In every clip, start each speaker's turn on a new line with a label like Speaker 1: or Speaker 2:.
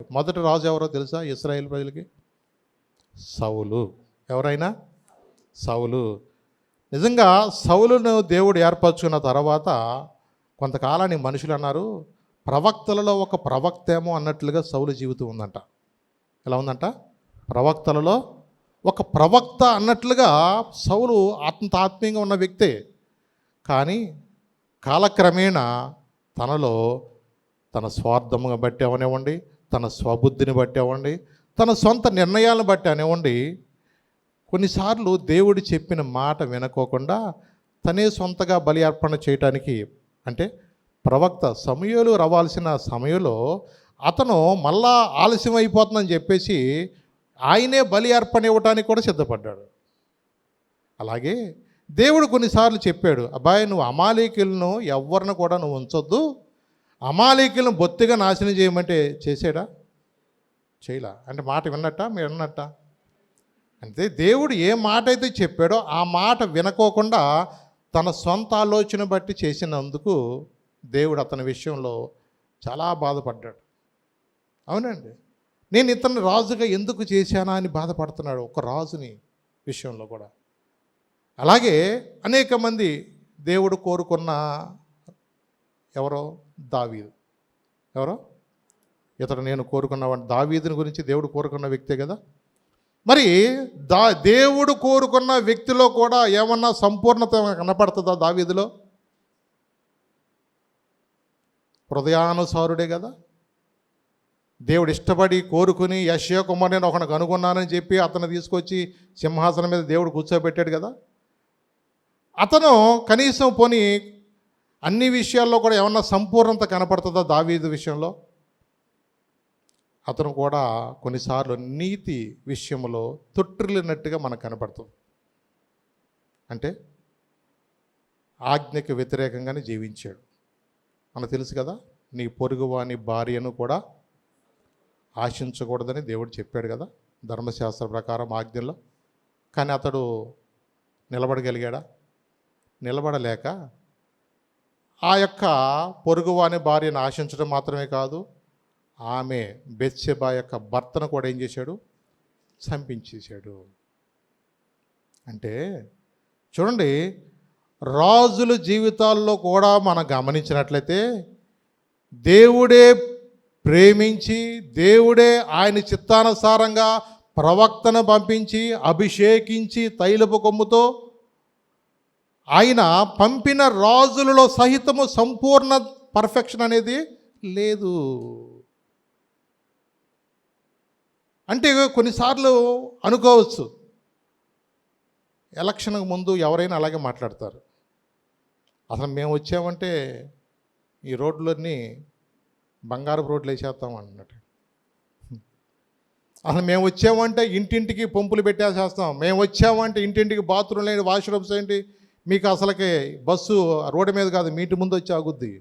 Speaker 1: మొదటి రాజు ఎవరో తెలుసా ఇశ్రాయేల్ ప్రజలకి? సౌలు. ఎవరైనా? సౌలు. నిజంగా సౌలును దేవుడు ఏర్పరచుకున్న తర్వాత కొంతకాలానికి మనుషులు అన్నారు, ప్రవక్తలలో ఒక ప్రవక్త ఏమో అన్నట్లుగా సౌలు జీవితం ఉందంట. ఎలా ఉందంట? ప్రవక్తలలో ఒక ప్రవక్త అన్నట్లుగా సౌలు ఆత్మీయంగా ఉన్న వ్యక్తే. కానీ కాలక్రమేణా తనలో తన స్వార్థముగా బట్టి అవనివ్వండి, తన స్వబుద్ధిని బట్టి అవ్వండి, తన సొంత నిర్ణయాలను బట్టి అనివ్వండి, కొన్నిసార్లు దేవుడు చెప్పిన మాట వినుకోకుండా తనే సొంతగా బలి అర్పణ చేయటానికి, అంటే ప్రవక్త సమూయేలు రావాల్సిన సమయంలో అతను మళ్ళా ఆలస్యం అయిపోతుందని చెప్పేసి ఆయనే బలి అర్పణ ఇవ్వటానికి కూడా సిద్ధపడ్డాడు. అలాగే దేవుడు కొన్నిసార్లు చెప్పాడు, అబ్బాయి నువ్వు అమాలేకీయులను ఎవరిని కూడా నువ్వు ఉంచొద్దు, అమాలేకీయులను బొత్తిగా నాశనం చేయమంటే చేసాడా? చేయలా. అంటే మాట విన్నట్ట, మీరు విన్నట్ట? అంటే దేవుడు ఏ మాట అయితే చెప్పాడో ఆ మాట వినుకోకుండా తన సొంత ఆలోచన బట్టి చేసినందుకు దేవుడు అతని విషయంలో చాలా బాధపడ్డాడు. అవునండి, నేను ఇతను రాజుగా ఎందుకు చేశానా అని బాధపడుతున్నాడు ఒక రాజుని విషయంలో కూడా. అలాగే అనేక మంది దేవుడు కోరుకున్న, ఎవరో దావీదు. ఎవరో ఇతడు నేను కోరుకున్నవాడు, దావీదుని గురించి దేవుడు కోరుకున్న వ్యక్తే కదా. మరి దేవుడు కోరుకున్న వ్యక్తిలో కూడా ఏమన్నా సంపూర్ణత కనపడుతుందా దావీదులో? హృదయానుసారుడే కదా. దేవుడు ఇష్టపడి కోరుకుని యెషయా కుమారుని ఒకను కనుగొన్నానని చెప్పి అతను తీసుకొచ్చి సింహాసనం మీద దేవుడు కూర్చోబెట్టాడు కదా. అతను కనీసం పోనీ అన్ని విషయాల్లో కూడా ఏమన్నా సంపూర్ణత కనపడుతుందా దావీదు విషయంలో? అతను కూడా కొన్నిసార్లు నీతి విషయంలో తొట్టిల్లినట్టుగా మనకు కనపడుతుంది. అంటే ఆజ్ఞకి వ్యతిరేకంగానే జీవించాడు. మనకు తెలుసు కదా, నీ పొరుగువాని భార్యను కూడా ఆశించకూడదని దేవుడు చెప్పాడు కదా ధర్మశాస్త్ర ప్రకారం ఆజ్ఞలో. కానీ అతడు నిలబడగలిగాడా? నిలబడలేక ఆ యొక్క పొరుగువాని భార్యను ఆశించడం మాత్రమే కాదు, ఆమె బెత్షెబా యొక్క భర్తను కూడా ఏం చేశాడు? చంపించేశాడు. అంటే చూడండి, రాజుల జీవితాల్లో కూడా మనం గమనించినట్లయితే దేవుడే ప్రేమించి, దేవుడే ఆయన చిత్తానుసారంగా ప్రవక్తను పంపించి అభిషేకించి తైలపు కొమ్ముతో ఆయన పంపిన రాజులలో సహితము సంపూర్ణ పర్ఫెక్షన్ అనేది లేదు. అంటే కొన్నిసార్లు అనుకోవచ్చు, ఎలక్షన్కు ముందు ఎవరైనా అలాగే మాట్లాడతారు, అసలు మేము వచ్చామంటే ఈ రోడ్లన్నీ బంగారపు రోడ్లు వేసేస్తాం అన్నట్టు. అసలు మేము వచ్చామంటే ఇంటింటికి పంపులు పెట్టేసేస్తాం, మేము వచ్చామంటే ఇంటింటికి బాత్రూమ్ లేని వాష్రూమ్స్ ఏంటి, మీకు అసలుకి బస్సు రోడ్డు మీద కాదు మీ ఇంటి ముందు వచ్చి ఆగుద్ది.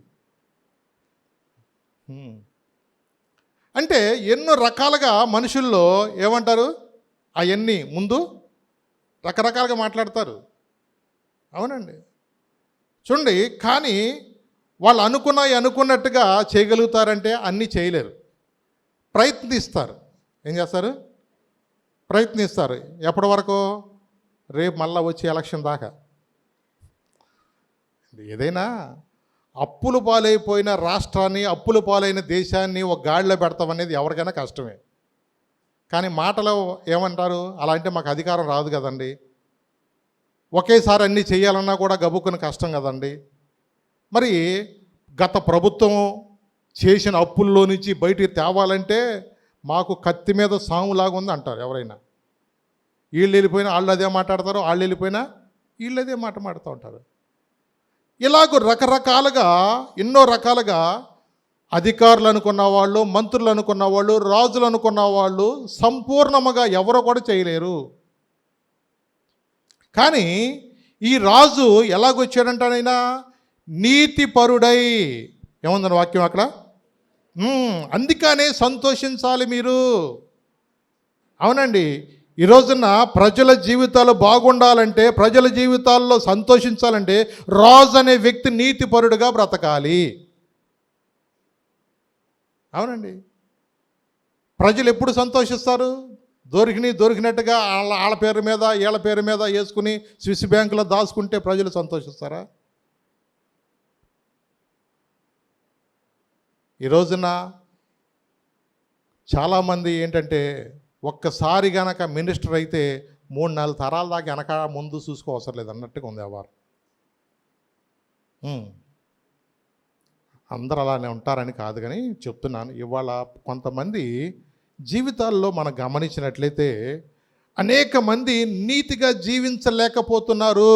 Speaker 1: అంటే ఎన్నో రకాలుగా మనుషుల్లో ఏమంటారు, అవన్నీ ముందు రకరకాలుగా మాట్లాడతారు. అవునండి, చూడండి. కానీ వాళ్ళు అనుకున్నట్టుగా చేయగలుగుతారంటే అన్నీ చేయలేరు. ప్రయత్నిస్తారు. ఏం చేస్తారు? ప్రయత్నిస్తారు. ఎప్పటి వరకు? రేపు మళ్ళీ వచ్చే ఎలక్షన్ దాకా. ఏదైనా అప్పులు పాలైపోయిన రాష్ట్రాన్ని, అప్పులు పాలైన దేశాన్ని ఒక గాడిలో పెడతాం అనేది ఎవరికైనా కష్టమే. కానీ మాటలో ఏమంటారు, అలా అంటే మాకు అధికారం రాదు కదండి, ఒకేసారి అన్నీ చేయాలన్నా కూడా గబుక్కుని కష్టం కదండి. మరి గత ప్రభుత్వం చేసిన అప్పుల్లో నుంచి బయటికి తేవాలంటే మాకు కత్తి మీద సాములాగా ఉంది అంటారు ఎవరైనా. వీళ్ళు వెళ్ళిపోయినా వాళ్ళు అదే మాట్లాడతారు, వాళ్ళు వెళ్ళిపోయినా వీళ్ళు అదే మాట మాడుతూ ఉంటారు. ఇలాగ రకరకాలుగా ఎన్నో రకాలుగా అధికారులు అనుకున్న వాళ్ళు, మంత్రులు అనుకున్న వాళ్ళు, రాజులు అనుకున్న వాళ్ళు సంపూర్ణముగా ఎవరో కూడా చేయలేరు. కానీ ఈ రాజు ఎలాగొచ్చాడంటానైనా నీతిపరుడై, ఏముందని వాక్యం అక్కడ, అందుకనే సంతోషించాలి మీరు. అవునండి, ఈ రోజున ప్రజల జీవితాలు బాగుండాలంటే, ప్రజల జీవితాల్లో సంతోషించాలంటే రాజు అనే వ్యక్తి నీతిపరుడుగా బ్రతకాలి. అవునండి, ప్రజలు ఎప్పుడు సంతోషిస్తారు? దొరికినట్టుగా వాళ్ళ పేరు మీద వీళ్ళ పేరు మీద వేసుకుని స్విస్ బ్యాంకులో దాచుకుంటే ప్రజలు సంతోషిస్తారా? ఈ రోజున చాలామంది ఏంటంటే ఒక్కసారి గనక మినిస్టర్ అయితే 3-4 తరాల దాకా వెనక ముందు చూసుకోవసరం లేదు అన్నట్టుగా ఉంది వారు. అందరూ అలానే ఉంటారని కాదు కానీ చెప్తున్నాను. ఇవాళ కొంతమంది జీవితాల్లో మనం గమనించినట్లయితే అనేక మంది నీతిగా జీవించలేకపోతున్నారు.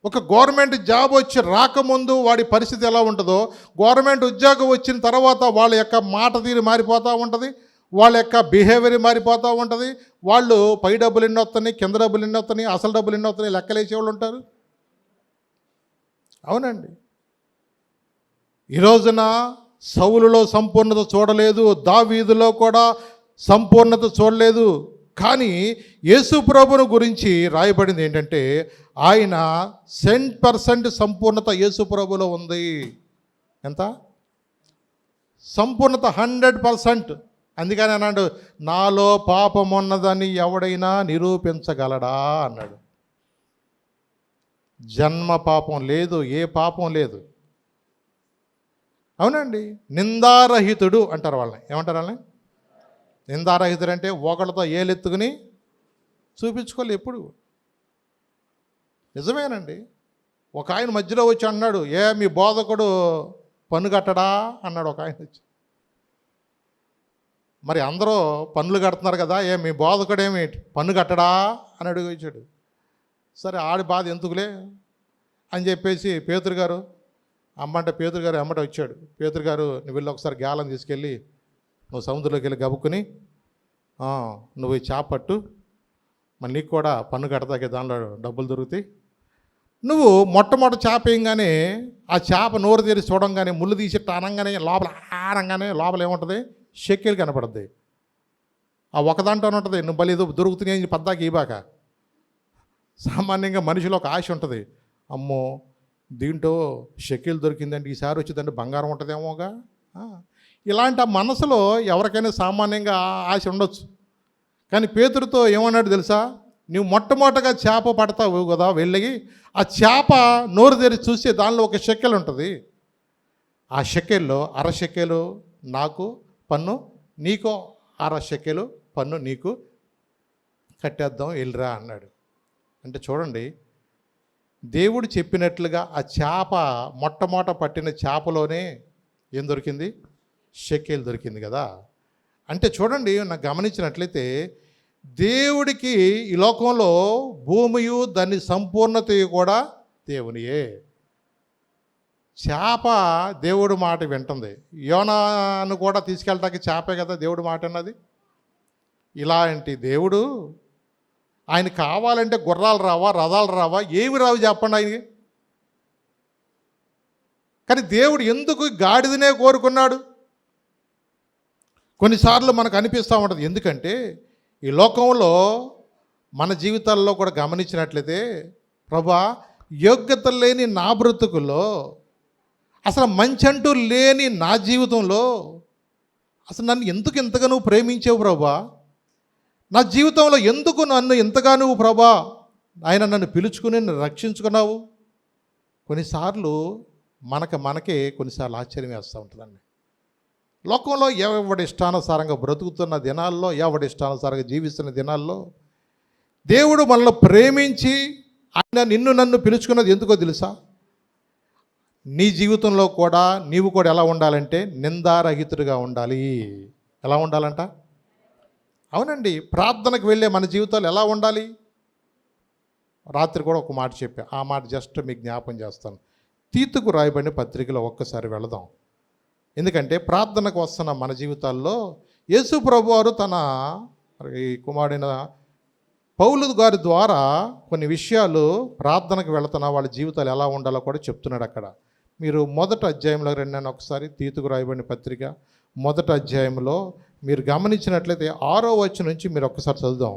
Speaker 1: ఒక గవర్నమెంట్ జాబ్ వచ్చి రాకముందు వాడి పరిస్థితి ఎలా ఉంటుందో, గవర్నమెంట్ ఉద్యోగం వచ్చిన తర్వాత వాళ్ళ యొక్క మాట తీరు మారిపోతూ ఉంటుంది, వాళ్ళ యొక్క బిహేవియర్ మారిపోతూ ఉంటుంది. వాళ్ళు పై డబ్బులు ఎన్ని వస్తున్నాయి, కింద డబ్బులు ఎన్ని వస్తున్నాయి, అసలు డబ్బులు ఎన్ని వస్తున్నాయి లెక్కలేసే వాళ్ళు ఉంటారు. అవునండి. ఈ రోజున సౌలులో సంపూర్ణత చూడలేదు, దావీదులో కూడా సంపూర్ణత చూడలేదు. కానీ యేసు ప్రభువును గురించి రాయబడింది ఏంటంటే ఆయన 100% సంపూర్ణత యేసు ప్రభువులో ఉంది. ఎంత సంపూర్ణత? 100%. అందుకని అన్నాడు, నాలో పాపం ఉన్నదని ఎవడైనా నిరూపించగలడా అన్నాడు. జన్మ పాపం లేదు, ఏ పాపం లేదు. అవునండి. నిందారహితుడు అంటారు వాళ్ళని. ఏమంటారు వాళ్ళని? నిందారహితుడు అంటే ఒకళ్ళతో ఏలెత్తుకుని చూపించుకోవాలి ఎప్పుడు. నిజమేనండి. ఒక ఆయన మధ్యలో వచ్చి అన్నాడు, మీ బోధకుడు పన్ను కట్టడా అన్నాడు ఒక ఆయన వచ్చి. మరి అందరూ పన్నులు కడుతున్నారు కదా, మీ బోధకుడు ఏమి పన్ను కట్టడా అని అడిగి వచ్చాడు. సరే ఆడి బాధ ఎందుకులే అని చెప్పేసి పేతురు గారు పేతురు గారు అమ్మట వచ్చాడు. పేతురు గారు, నువ్వు వెళ్ళి ఒకసారి గాలం తీసుకెళ్ళి నువ్వు సముద్రంలోకి వెళ్ళి గబుక్కుని నువ్వు ఈ చేప పట్టు, మళ్ళీ నీకు కూడా పన్ను కడతాకే దానిలో డబ్బులు దొరుకుతాయి. నువ్వు మొట్టమొదటి చేప వేయంగానే ఆ చేప నోరు తెరిచి చూడంగానే ముళ్ళు తీసి అనగానే లోపల ఆనంగానే లోపల ఏముంటుంది? షెక్కేలు కనపడుద్ది. ఆ ఒకదాంట్లోనే ఉంటుంది, నువ్వు బలి ఏదో దొరుకుతున్నాయి పద్దాక ఇవ్వక. సామాన్యంగా మనిషిలో ఒక ఆశ ఉంటుంది, అమ్మో దీంట్లో షెక్కేలు దొరికిందంటే ఈసారి వచ్చిందంటే బంగారం ఉంటుందేమోగా. ఇలాంటి ఆ మనసులో ఎవరికైనా సామాన్యంగా ఆశ ఉండొచ్చు. కానీ పేతురుతో ఏమన్నాడు తెలుసా? నువ్వు మొట్టమొదటగా చేప పడతావు కదా, వెళ్ళి ఆ చేప నోరు తెరిచి చూస్తే దానిలో ఒక షెక్కెలు ఉంటుంది. ఆ షెక్కెల్లో 1/2 షెక్కెలు నాకు పన్ను, నీకు 1/2 షెక్కెలు పన్ను నీకు కట్టేద్దాం వెళ్ళిరా అన్నాడు. అంటే చూడండి, దేవుడు చెప్పినట్లుగా ఆ చేప మొట్టమొదట పట్టిన చేపలోనే ఏం దొరికింది? షెక్కేలు దొరికింది కదా. అంటే చూడండి, నాకు గమనించినట్లయితే దేవుడికి ఈ లోకంలో భూమియు దాని సంపూర్ణతయు కూడా దేవునియే. చేప దేవుడు మాట వింటుంది. యోనాను కూడా తీసుకెళ్ళటానికి చేపే కదా దేవుడు మాట అన్నది. ఇలాంటి దేవుడు ఆయన కావాలంటే గుర్రాలు రావా, రథాలు రావా, ఏమి రావు చెప్పండి ఆయనకి. కానీ దేవుడు ఎందుకు గాడిదనే కోరుకున్నాడు? కొన్నిసార్లు మనకు అనిపిస్తూ ఉంటుంది. ఎందుకంటే ఈ లోకంలో మన జీవితాల్లో కూడా గమనించినట్లయితే, ప్రభా యోగ్యత లేని నా బ్రతుకుల్లో, అసలు మంచి అంటూ లేని నా జీవితంలో అసలు నన్ను ఎందుకు ఇంతగా నువ్వు ప్రేమించావు ప్రభా? నా జీవితంలో ఎందుకు నన్ను ఇంతగా నువ్వు ప్రభా ఆయన నన్ను పిలుచుకుని నన్ను రక్షించుకున్నావు? కొన్నిసార్లు మనకే కొన్నిసార్లు ఆశ్చర్యం వేస్తూ ఉంటుందండి. లోకంలో ఎవడి ఇష్టానుసారంగా బ్రతుకుతున్న దినాల్లో, ఎవడి ఇష్టానుసారంగా జీవిస్తున్న దినాల్లో దేవుడు మనల్ని ప్రేమించి ఆయన నిన్ను నన్ను పిలుచుకున్నది ఎందుకో తెలుసా? నీ జీవితంలో కూడా నీవు కూడా ఎలా ఉండాలంటే నిందారహితుడిగా ఉండాలి. ఎలా ఉండాలంట? అవునండి. ప్రార్థనకు వెళ్ళే మన జీవితాలు ఎలా ఉండాలి? రాత్రి కూడా ఒక మాట చెప్పా, ఆ మాట జస్ట్ మీకు జ్ఞాపం చేస్తాను. తీతుకు రాయబడిన పత్రికలో ఒక్కసారి వెళదాం. ఎందుకంటే ప్రార్థనకు వస్తున్న మన జీవితాల్లో యేసు ప్రభువారు తన ఈ కుమారుడైన పౌలు గారి ద్వారా కొన్ని విషయాలు ప్రార్థనకు వెళుతున్న వాళ్ళ జీవితాలు ఎలా ఉండాలో కూడా చెప్తున్నాడు అక్కడ. మీరు మొదటి అధ్యాయంలో రండి, ఒకసారి తీతుకు రాయబడిన పత్రిక మొదటి అధ్యాయంలో మీరు గమనించినట్లయితే 6వ వచనం నుంచి మీరు ఒక్కసారి చదువుదాం.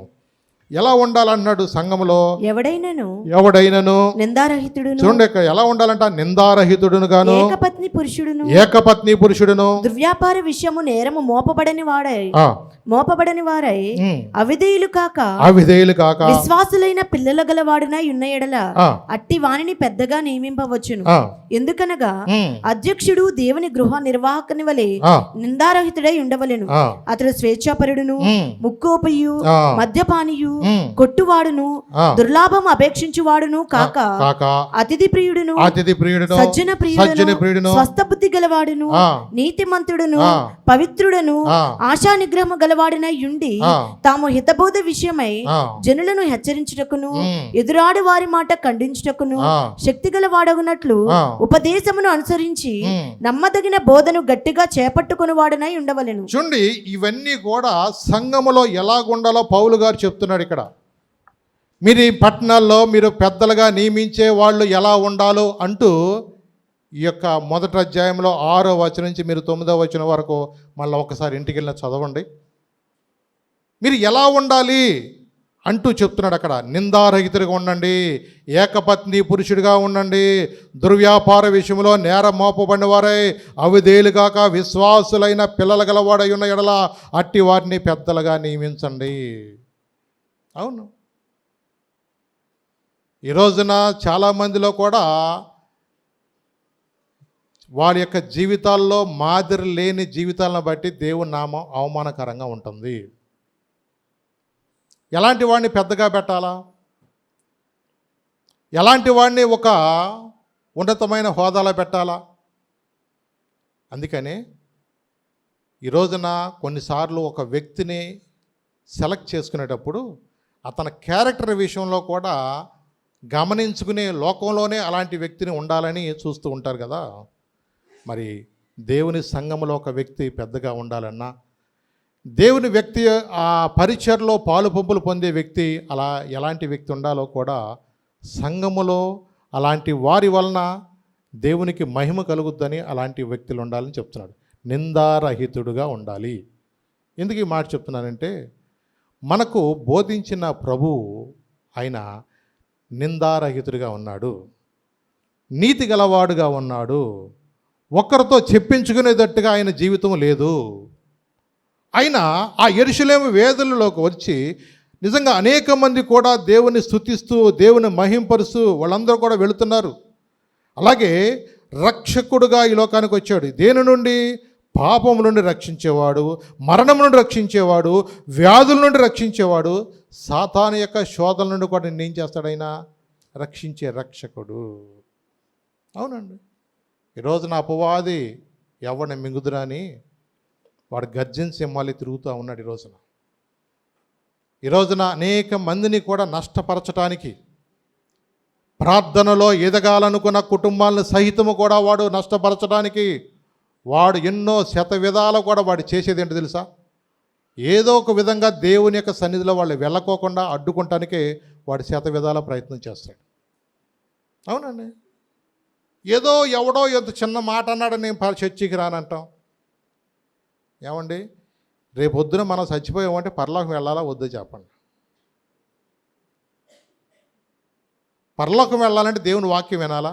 Speaker 1: ఎలా ఉండాలన్నాడు సంఘములో?
Speaker 2: ఎవడైనను నిందారహితుడును.
Speaker 1: చూడండి ఇక్కడ ఎలా ఉండాలంట, నిందారహితుడును గాను, ఏకపత్ని పురుషుడును,
Speaker 2: దుర్వ్యాపార విషయము నేరము మోపబడని వారై అవిధేయులు కాక విశ్వాసులైన పిల్లల గలవాడునై ఉన్న ఎడల అట్టి వానిని పెద్దగా నియమింపవచ్చును. ఎందుకనగా అధ్యక్షుడు దేవుని గృహ నిర్వాహకుని వలె నిందారహితుడై ఉండవలెను. అతడు స్వేచ్ఛాపరుడును, ముక్కోపయు, మద్యపానియు, కొట్టువాడును, దుర్లాభం అపేక్షించువాడును కాక అతిథి ప్రియుడును, సజ్జన ప్రియుడును, స్వస్థ బుద్ధి గలవాడును, నీతిమంతుడును, పవిత్రుడును, ఆశా నిగ్రహము గలవాడినై ఉండి తాము హితబోధ విషయమై జనులను హెచ్చరించుటకును, ఎదురాడు వారి మాట ఖండించుటకును శక్తి గలవాడగునట్లు ఉపదేశమును అనుసరించి నమ్మదగిన బోధను గట్టిగా చేపట్టుకుని వాడనై ఉండవలెను.
Speaker 1: చూడండి, ఇవన్నీ కూడా సంఘములో ఎలాగుండాలో పౌలు గారు చెప్తున్నాడు ఇక్కడ. మీరు ఈ పట్టణాల్లో మీరు పెద్దలుగా నియమించే వాళ్ళు ఎలా ఉండాలో అంటూ ఈ యొక్క మొదటి అధ్యాయంలో 6వ వచనం నుంచి మీరు 9వ వచనం వరకు మళ్ళీ ఒకసారి ఇంటికి వెళ్ళిన చదవండి. మీరు ఎలా ఉండాలి అంటూ చెప్తున్నాడు అక్కడ. నిందారహితుడిగా ఉండండి, ఏకపత్ని పురుషుడిగా ఉండండి, దుర్వ్యాపార విషయంలో నేరం మోపబడిన వారై అవిధేయులుగాక విశ్వాసులైన పిల్లలు గలవాడై ఉన్న ఎడల అట్టి వారిని పెద్దలుగా నియమించండి. అవును, ఈ రోజున చాలామందిలో కూడా వారి యొక్క జీవితాల్లో మాదిరి లేని జీవితాలను బట్టి దేవుని నామం అవమానకరంగా ఉంటుంది. ఎలాంటి వాడిని పెద్దగా పెట్టాలా, ఎలాంటి వాడిని ఒక ఉన్నతమైన హోదాలో పెట్టాలా? అందుకని ఈ రోజున కొన్నిసార్లు ఒక వ్యక్తిని సెలెక్ట్ చేసుకునేటప్పుడు అతని క్యారెక్టర్ విషయంలో కూడా గమనించుకునే లోకంలోనే అలాంటి వ్యక్తిని ఉండాలని చూస్తూ ఉంటారు కదా. మరి దేవుని సంఘంలో ఒక వ్యక్తి పెద్దగా ఉండాలన్నా, దేవుని వ్యక్తి ఆ పరిచర్లో పాలు పంపులు పొందే వ్యక్తి అలా ఎలాంటి వ్యక్తి ఉండాలో కూడా సంఘములో అలాంటి వారి వలన దేవునికి మహిమ కలుగుద్దని అలాంటి వ్యక్తులు ఉండాలని చెప్తున్నాడు. నిందారహితుడుగా ఉండాలి. ఎందుకు ఈ మాట చెప్తున్నానంటే, మనకు బోధించిన ప్రభువు ఆయన నిందారహితుడిగా ఉన్నాడు, నీతి గలవాడుగా ఉన్నాడు, ఒక్కరితో చెప్పించుకునేటట్టుగా ఆయన జీవితం లేదు. ఆయన ఆ యెరూషలేము వేదులలోకి వచ్చి నిజంగా అనేక మంది కూడా దేవుని స్తుతిస్తూ దేవుని మహింపరుస్తూ వాళ్ళందరూ కూడా వెళుతున్నారు. అలాగే రక్షకుడుగా ఈ లోకానికి వచ్చాడు. దేని నుండి? పాపం నుండి రక్షించేవాడు, మరణం నుండి రక్షించేవాడు, వ్యాధుల నుండి రక్షించేవాడు, సాతాను యొక్క శోధన నుండి కూడా నిన్నేం చేస్తాడైనా రక్షించే రక్షకుడు. అవునండి, ఈరోజు నా అపవాది ఎవరిని మింగుదురా అని వాడు గర్జన సింహాలు తిరుగుతూ ఉన్నాడు. ఈ రోజున అనేక మందిని కూడా నష్టపరచడానికి, ప్రార్థనలో ఎదగాలనుకున్న కుటుంబాలను సహితము కూడా వాడు నష్టపరచడానికి వాడు ఎన్నో శత విధాలు కూడా వాడు చేసేది ఏంటో తెలుసా? ఏదో ఒక విధంగా దేవుని యొక్క సన్నిధిలో వాళ్ళు వెళ్ళకోకుండా అడ్డుకుంటానికే వాడు శత విధాల ప్రయత్నం చేస్తాడు. అవునండి, ఏదో ఎవడో ఎంత చిన్న మాట అన్నాడు నేను చర్చికి రానంటాం. ఏమండి, రేపొద్దున మనం చచ్చిపోయామంటే పరలోకం వెళ్ళాలా వద్దో చెప్పండి. పరలోకం వెళ్ళాలంటే దేవుని వాక్యం వినాలా?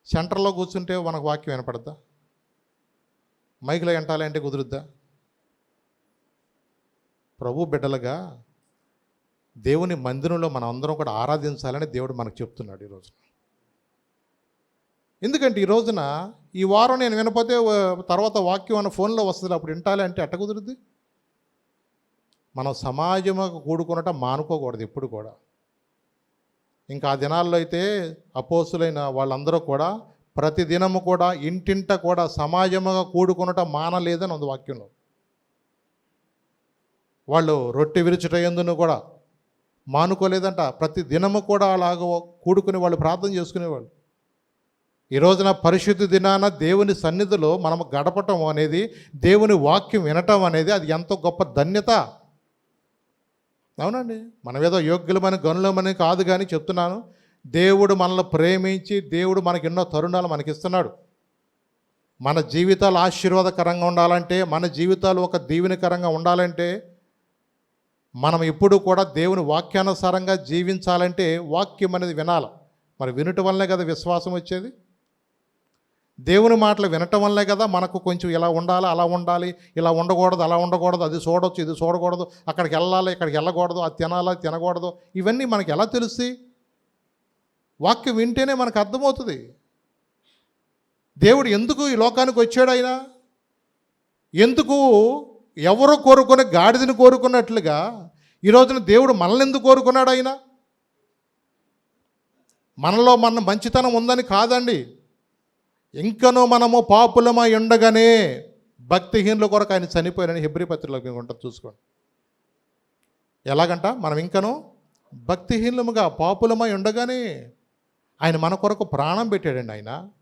Speaker 1: సెంటర్లో కూర్చుంటే మనకు వాక్యం వినపడద్దా? మైకులో వింటాలంటే కుదురుద్దా? ప్రభు బిడ్డలుగా దేవుని మందిరంలో మనం అందరం కూడా ఆరాధించాలని దేవుడు మనకు చెప్తున్నాడు ఈరోజు. ఎందుకంటే ఈ రోజున ఈ వారం నేను వినపోతే తర్వాత వాక్యం అన్న ఫోన్లో వస్తుంది, అప్పుడు వింటాలి అంటే ఎట్ట కుదురుద్ది? మనం సమాజంగా కూడుకునటం మానుకోకూడదు ఎప్పుడు కూడా. ఇంకా ఆ దినాల్లో అయితే అపోస్తులైన వాళ్ళందరూ కూడా ప్రతి దినము కూడా ఇంటింట కూడా సమాజముగా కూడుకునటం మానలేదని ఉంది వాక్యంలో. వాళ్ళు రొట్టె విరుచుట యందును కూడా మానుకోలేదంట. ప్రతి దినము కూడా అలాగ కూడుకుని వాళ్ళు ప్రార్థన చేసుకునేవాళ్ళు. ఈ రోజున పరిశుద్ధ దినాన దేవుని సన్నిధిలో మనం గడపటం అనేది, దేవుని వాక్యం వినటం అనేది అది ఎంతో గొప్ప ధన్యత. అవునండి, మనం ఏదో యోగ్యులమని గనులమని కాదు, కానీ చెప్తున్నాను, దేవుడు మనల్ని ప్రేమించి దేవుడు మనకి ఎన్నో తరుణాలు మనకిస్తున్నాడు. మన జీవితాలు ఆశీర్వాదకరంగా ఉండాలంటే, మన జీవితాలు ఒక దీవెనకరంగా ఉండాలంటే మనం ఎప్పుడు కూడా దేవుని వాక్యానుసారంగా జీవించాలంటే వాక్యం అనేది వినాలి. మరి వినటం వల్లే కదా విశ్వాసం వచ్చేది. దేవుని మాటలు వినటం వల్లే కదా మనకు కొంచెం ఇలా ఉండాలి, అలా ఉండాలి, ఇలా ఉండకూడదు, అలా ఉండకూడదు, అది చూడవచ్చు, ఇది చూడకూడదు, అక్కడికి వెళ్ళాలి, ఇక్కడికి వెళ్ళకూడదు, అది తినాలి, తినకూడదు, ఇవన్నీ మనకి ఎలా తెలుస్తాయి? వాక్యం వింటేనే మనకు అర్థమవుతుంది. దేవుడు ఎందుకు ఈ లోకానికి వచ్చాడు? ఆయన ఎందుకు ఎవరో కోరుకునే గాడిదని కోరుకున్నట్లుగా ఈ రోజున దేవుడు మనల్ని ఎందుకు కోరుకున్నాడు? ఆయన మనలో మన మంచితనం ఉందని కాదండి. ఇంకనూ మనము పాపులమై ఉండగానే భక్తిహీనుల కొరకు ఆయన చనిపోయారని హెబ్రీ పత్రికలో ఉంటుంది, చూసుకోండి. ఎలాగంట? మనం ఇంకనూ భక్తిహీనులముగా పాపులమై ఉండగానే ఆయన మన కొరకు ప్రాణం పెట్టాడండి. ఆయన